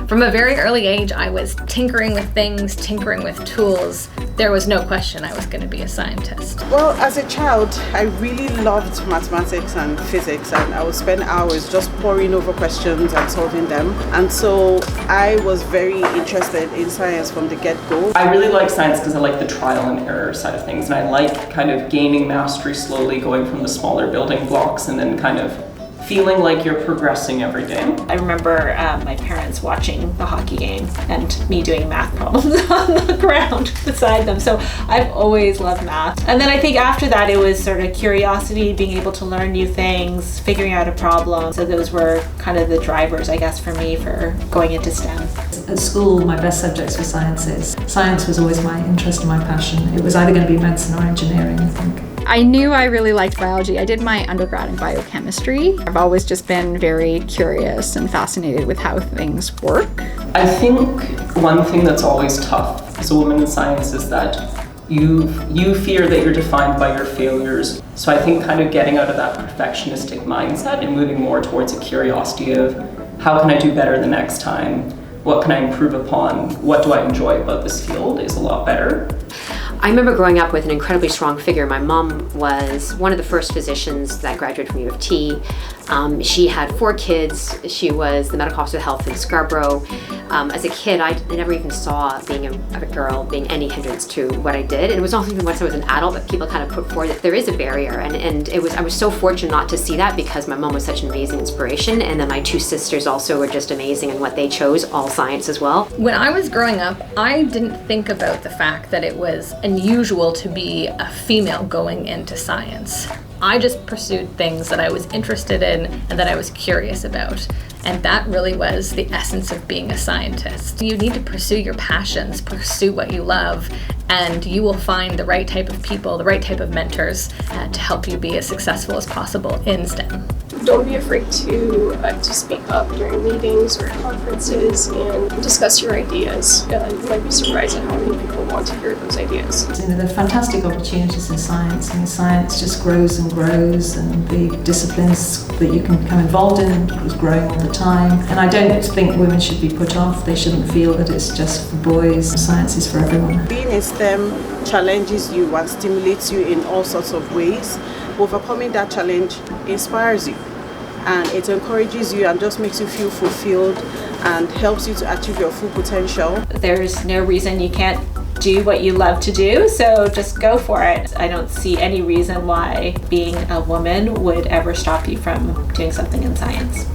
From a very early age, I was tinkering with things, tinkering with tools. There was no question I was going to be a scientist. Well, as a child, I really loved mathematics and physics, and I would spend hours just poring over questions and solving them. And so I was very interested in science from the get-go. I really like science because I like the trial and error side of things, and I like kind of gaining mastery slowly, going from the smaller building blocks and then kind of feeling like you're progressing every day. I remember my parents watching the hockey game and me doing math problems on the ground beside them. So I've always loved math. And then I think after that it was sort of curiosity, being able to learn new things, figuring out a problem. So those were kind of the drivers, I guess, for me for going into STEM. At school, my best subjects were sciences. Science was always my interest and my passion. It was either going to be medicine or engineering, I think. I knew I really liked biology. I did my undergrad in biochemistry. I've always just been very curious and fascinated with how things work. I think one thing that's always tough as a woman in science is that you fear that you're defined by your failures. So I think kind of getting out of that perfectionistic mindset and moving more towards a curiosity of how can I do better the next time? What can I improve upon? What do I enjoy about this field is a lot better. I remember growing up with an incredibly strong figure. My mom was one of the first physicians that graduated from UofT. She had 4 kids. She was the medical officer of health in Scarborough. As a kid, I never even saw being a girl being any hindrance to what I did. And it was only once I was an adult that people kind of put forward that there is a barrier. And I was so fortunate not to see that because my mom was such an amazing inspiration. And then my 2 sisters also were just amazing in what they chose, all science as well. When I was growing up, I didn't think about the fact that it was unusual to be a female going into science. I just pursued things that I was interested in and that I was curious about. And that really was the essence of being a scientist. You need to pursue your passions, pursue what you love, and you will find the right type of people, the right type of mentors to help you be as successful as possible in STEM. Don't be afraid to speak up during meetings or conferences and discuss your ideas. You might be surprised at how many people want to hear those ideas. There are fantastic opportunities in science. I mean, science just grows and grows, and the disciplines that you can become involved in is growing all the time. And I don't think women should be put off. They shouldn't feel that it's just for boys. Science is for everyone. Being in STEM challenges you and stimulates you in all sorts of ways. Overcoming that challenge inspires you, and it encourages you and just makes you feel fulfilled and helps you to achieve your full potential. There's no reason you can't do what you love to do, so just go for it. I don't see any reason why being a woman would ever stop you from doing something in science.